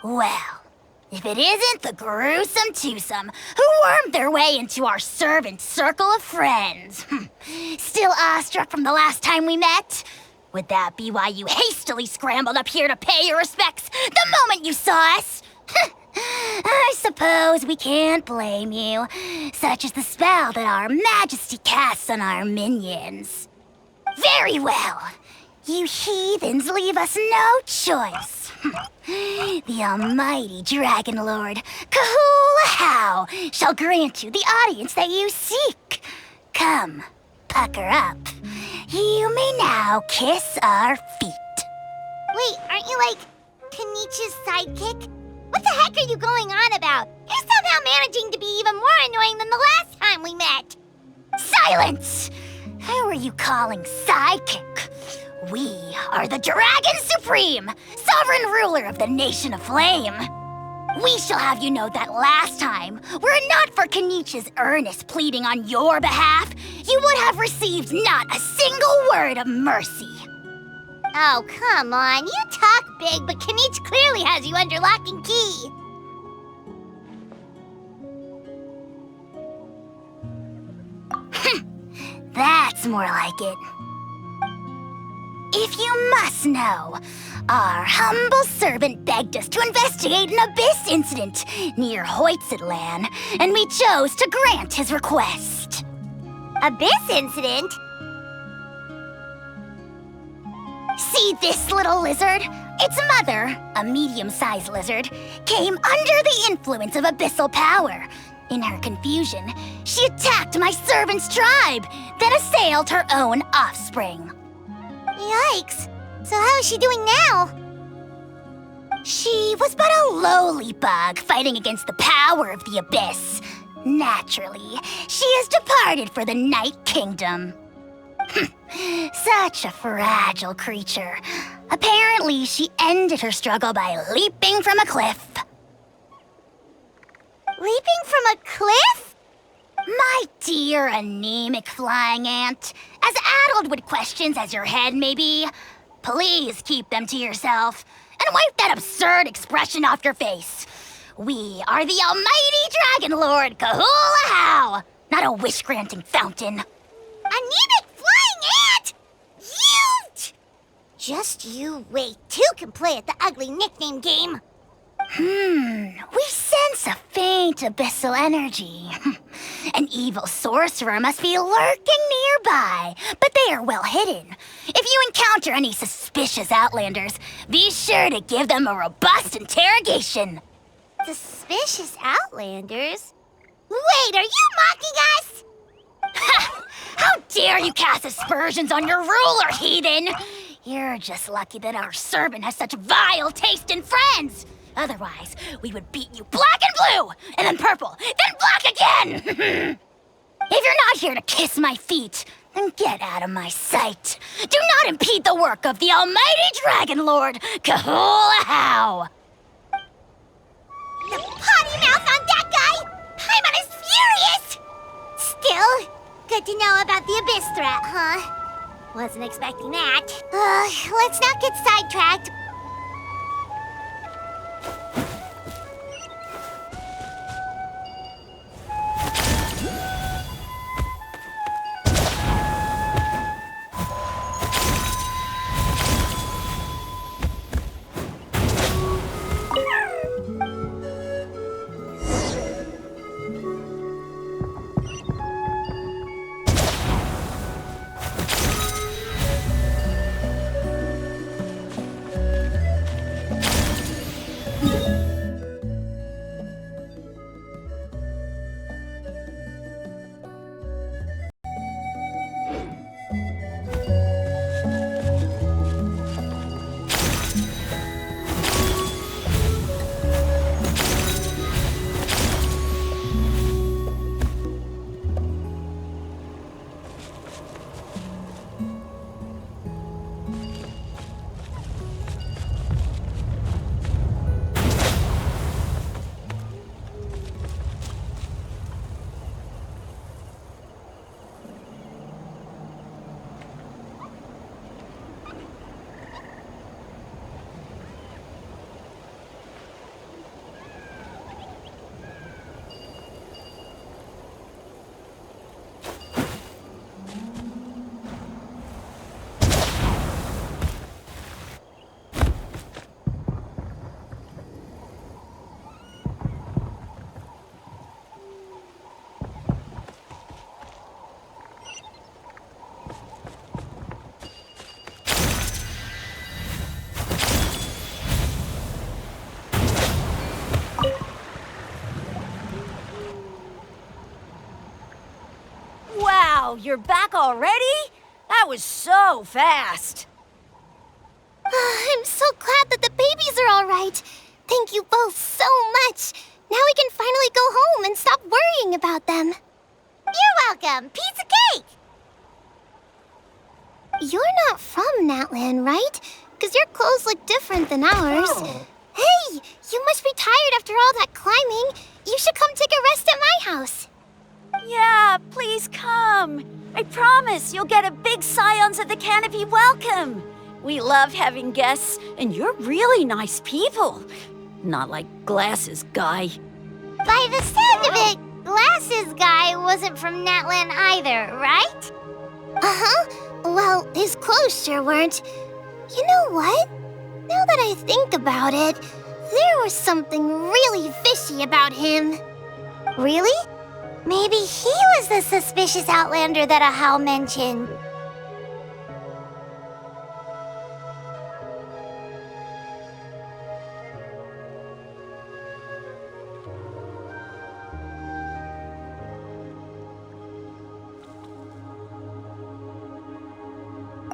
Well, if it isn't the gruesome twosome who wormed their way into our servant circle of friends. Still awestruck from the last time we met? Would that be why you hastily scrambled up here to pay your respects the moment you saw us? I suppose we can't blame you. Such is the spell that our majesty casts on our minions. Very well. You heathens leave us no choice. The almighty Dragon Lord, Kahula shall grant you the audience that you seek. Come, pucker up. You may now kiss our feet. Wait, aren't you like Kenichi's sidekick? What the heck are you going on about? You're somehow managing to be even more annoying than the last time we met. Silence! Who are you calling sidekick? We are the Dragon Supreme, sovereign ruler of the Nation of Flame. We shall have you know that last time, were it not for Kenichi's earnest pleading on your behalf, you would have received not a single word of mercy. Oh, come on. You talk big, but Kenichi clearly has you under lock and key. That's more like it. If you must know, our humble servant begged us to investigate an abyss incident near Hoytsidlan, and we chose to grant his request. Abyss incident? See this little lizard? Its mother, a medium-sized lizard, came under the influence of abyssal power. In her confusion, she attacked my servant's tribe, then assailed her own offspring. Yikes. So how is she doing now? She was but a lowly bug fighting against the power of the abyss. Naturally, she has departed for the Night Kingdom. Such a fragile creature. Apparently, she ended her struggle by leaping from a cliff. Leaping from a cliff? My dear anemic flying ant, as addled with questions as your head may be, please keep them to yourself and wipe that absurd expression off your face. We are the almighty Dragon Lord Kahula, not a wish-granting fountain. Anemic flying ant? You! Just you wait. Two can play at the ugly nickname game. We sense a faint abyssal energy. An evil sorcerer must be lurking nearby, but they are well hidden. If you encounter any suspicious outlanders, be sure to give them a robust interrogation. Suspicious outlanders? Wait, are you mocking us? How dare you cast aspersions on your ruler, heathen! You're just lucky that our servant has such vile taste in friends. Otherwise, we would beat you black and blue, and then purple, then black again! If you're not here to kiss my feet, then get out of my sight. Do not impede the work of the almighty Dragon Lord, Kahula. The potty mouth on that guy! Paimon is furious! Still, good to know about the abyss threat, huh? Wasn't expecting that. Let's not get sidetracked. Wow, you're back already? That was so fast. I'm so glad that the babies are all right. Thank you both so much. Now we can finally go home and stop worrying about them. You're welcome. Piece of cake! You're not from Natlan, right? Because your clothes look different than ours. Oh. Hey, you must be tired after all that climbing. You should come take a rest at my house. Yeah, please come. I promise you'll get a big Scions of the Canopy welcome. We love having guests, and you're really nice people. Not like Glasses Guy. By the sound of it, Glasses Guy wasn't from Natlan either, right? Uh-huh. Well, his clothes sure weren't. You know what? Now that I think about it, there was something really fishy about him. Really? Maybe he was the suspicious outlander that Ahau mentioned.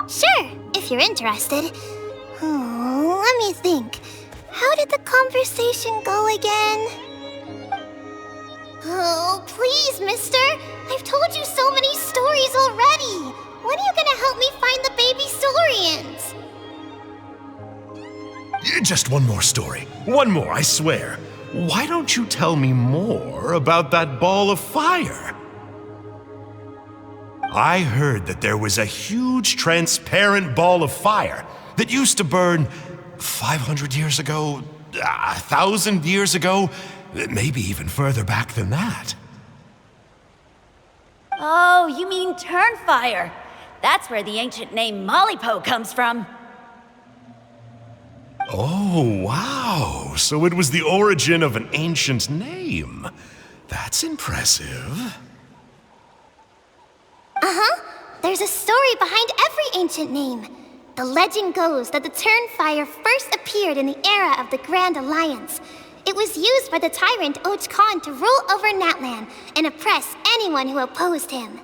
Sure, if you're interested. Let me think. How did the conversation go again? Oh, please, mister. I've told you so many stories already. When are you gonna help me find the baby Saurians? Just one more story. One more, I swear. Why don't you tell me more about that ball of fire? I heard that there was a huge transparent ball of fire that used to burn 500 years ago, 1,000 years ago, maybe even further back than that. Oh, you mean Turnfire. That's where the ancient name Mollypo comes from. Oh, wow. So it was the origin of an ancient name. That's impressive. Uh-huh. There's a story behind every ancient name. The legend goes that the Turnfire first appeared in the era of the Grand Alliance. It was used by the tyrant Och Khan to rule over Natlan and oppress anyone who opposed him.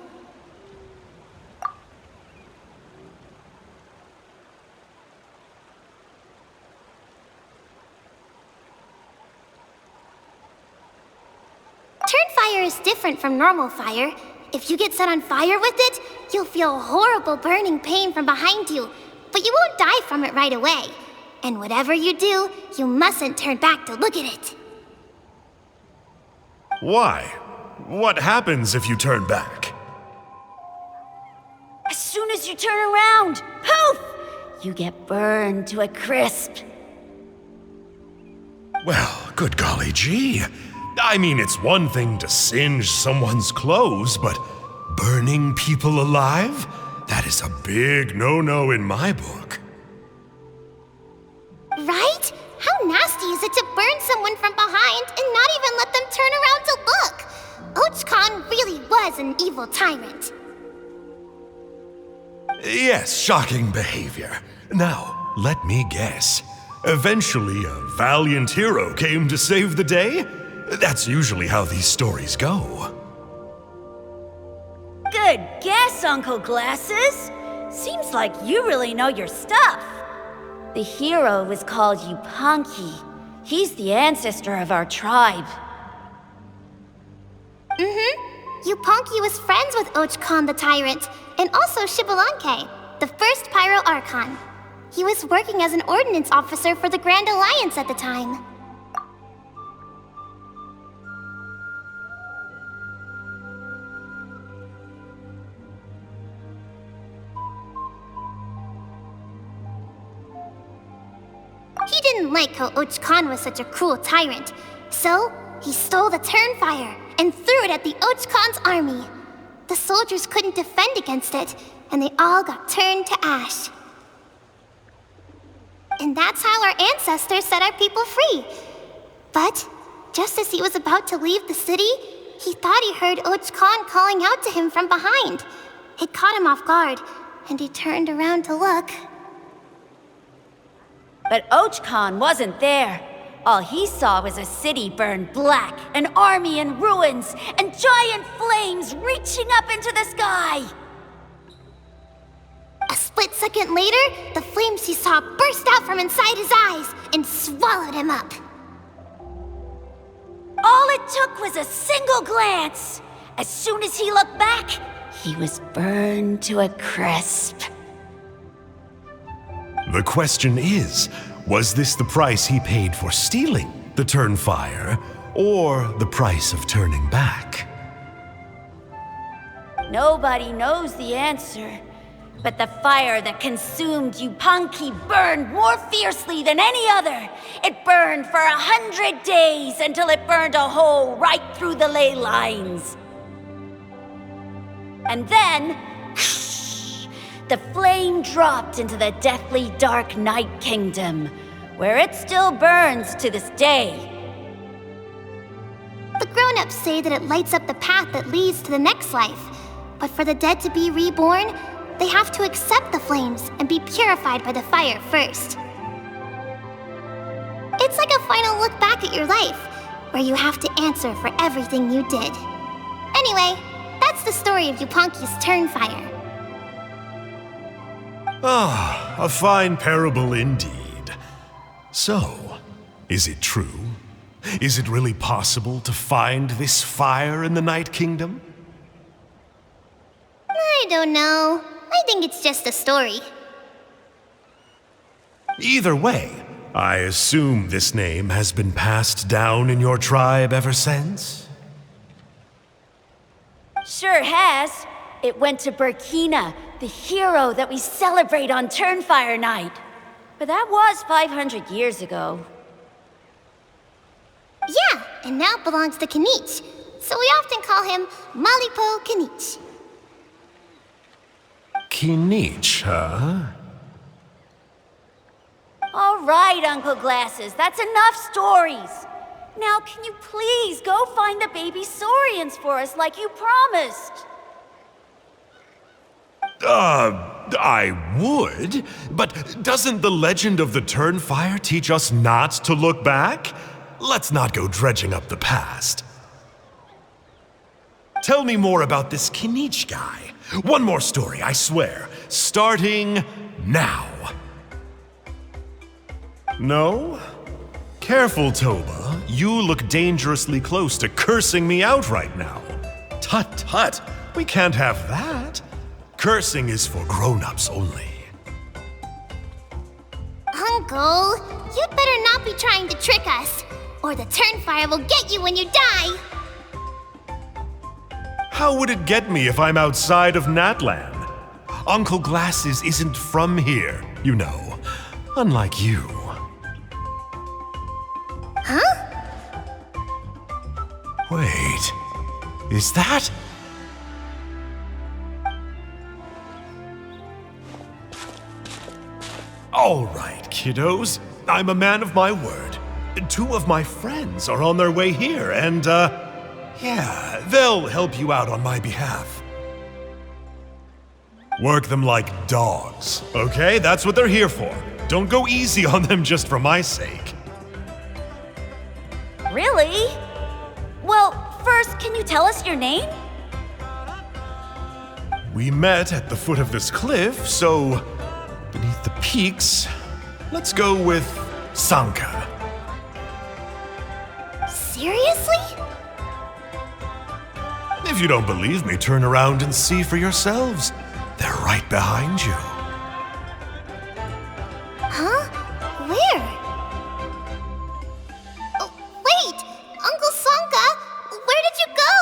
Turnfire is different from normal fire. If you get set on fire with it, you'll feel horrible burning pain from behind you, but you won't die from it right away. And whatever you do, you mustn't turn back to look at it. Why? What happens if you turn back? As soon as you turn around, poof! You get burned to a crisp. Well, good golly gee. I mean, it's one thing to singe someone's clothes, but burning people alive? That is a big no-no in my book. Right? How nasty is it to burn someone from behind and not even let them turn around to look? Och Khan really was an evil tyrant. Yes, shocking behavior. Now, let me guess. Eventually, a valiant hero came to save the day? That's usually how these stories go. Good guess, Uncle Glasses. Seems like you really know your stuff. The hero was called Yunpanqui. He's the ancestor of our tribe. Yunpanqui was friends with Och Khan the Tyrant, and also Shibalanke, the first Pyro Archon. He was working as an ordnance officer for the Grand Alliance at the time. He didn't like how Och Khan was such a cruel tyrant, so he stole the Turnfire and threw it at the Och Khan's army. The soldiers couldn't defend against it, and they all got turned to ash. And that's how our ancestors set our people free. But just as he was about to leave the city, he thought he heard Och Khan calling out to him from behind. It caught him off guard, and he turned around to look. But Och Khan wasn't there. All he saw was a city burned black, an army in ruins, and giant flames reaching up into the sky. A split second later, the flames he saw burst out from inside his eyes and swallowed him up. All it took was a single glance. As soon as he looked back, he was burned to a crisp. The question is, was this the price he paid for stealing the Turnfire, or the price of turning back? Nobody knows the answer, but the fire that consumed Yunpanqui burned more fiercely than any other. It burned for 100 days until it burned a hole right through the ley lines. And then, the flame dropped into the deathly dark Night Kingdom, where it still burns to this day. The grown-ups say that it lights up the path that leads to the next life. But for the dead to be reborn, they have to accept the flames and be purified by the fire first. It's like a final look back at your life, where you have to answer for everything you did. Anyway, that's the story of Yunpanqui's Turnfire. Ah, a fine parable indeed. So, is it true? Is it really possible to find this fire in the Night Kingdom? I don't know. I think it's just a story. Either way, I assume this name has been passed down in your tribe ever since? Sure has. It went to Burkina, the hero that we celebrate on Turnfire Night. But that was 500 years ago. Yeah, and now it belongs to Kinich. So we often call him Malipo Kinich. Kinich, huh? All right, Uncle Glasses, that's enough stories. Now, can you please go find the baby saurians for us like you promised? I would, but doesn't the legend of the Turnfire teach us not to look back? Let's not go dredging up the past. Tell me more about this Kinich guy. One more story, I swear. Starting now. No? Careful, Toba. You look dangerously close to cursing me out right now. Tut tut, we can't have that. Cursing is for grown-ups only. Uncle, you'd better not be trying to trick us, or the Turnfire will get you when you die. How would it get me if I'm outside of Natland? Uncle Glasses isn't from here, you know. Unlike you. Huh? Wait, is that? All right, kiddos. I'm a man of my word. 2 of my friends are on their way here, and, yeah, they'll help you out on my behalf. Work them like dogs, okay? That's what they're here for. Don't go easy on them just for my sake. Really? Well, first, can you tell us your name? We met at the foot of this cliff, so beneath the peaks, let's go with Sanka. Seriously? If you don't believe me, turn around and see for yourselves. They're right behind you. Huh? Where? Oh, wait! Uncle Sanka, where did you go?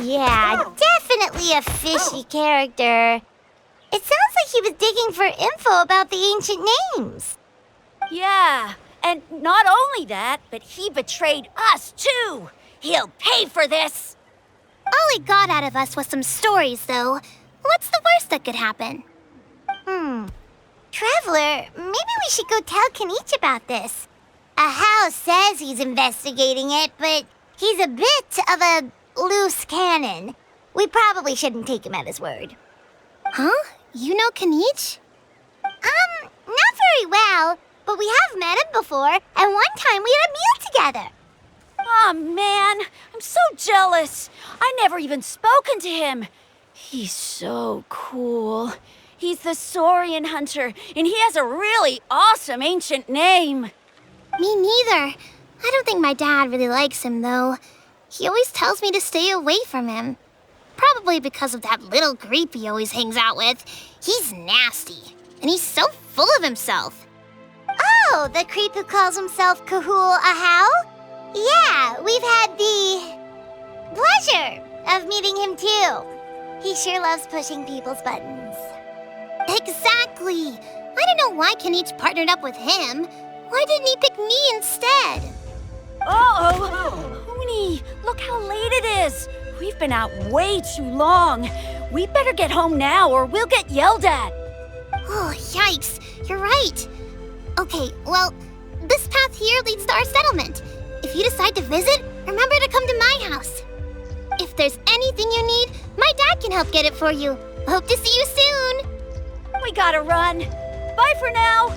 Yeah, definitely a fishy character. It sounds like he was digging for info about the ancient names. Yeah, and not only that, but he betrayed us too. He'll pay for this. All he got out of us was some stories, though. What's the worst that could happen? Traveler, maybe we should go tell Kinich about this. Ahau says he's investigating it, but he's a bit of a loose cannon. We probably shouldn't take him at his word. Huh? You know Kinich? Not very well, but we have met him before, and one time we had a meal together. Aw, man, I'm so jealous. I never even spoken to him. He's so cool. He's the Saurian hunter, and he has a really awesome ancient name. Me neither. I don't think my dad really likes him, though. He always tells me to stay away from him. Probably because of that little creep he always hangs out with. He's nasty, and he's so full of himself. Oh, the creep who calls himself Kahul Ahau? Yeah, we've had the pleasure of meeting him too. He sure loves pushing people's buttons. Exactly. I don't know why Kenich partnered up with him. Why didn't he pick me instead? Uh-oh! Hoonie, look how late it is. We've been out way too long. We better get home now or we'll get yelled at. Oh, yikes. You're right. Okay, well, this path here leads to our settlement. If you decide to visit, remember to come to my house. If there's anything you need, my dad can help get it for you. Hope to see you soon. We gotta run. Bye for now.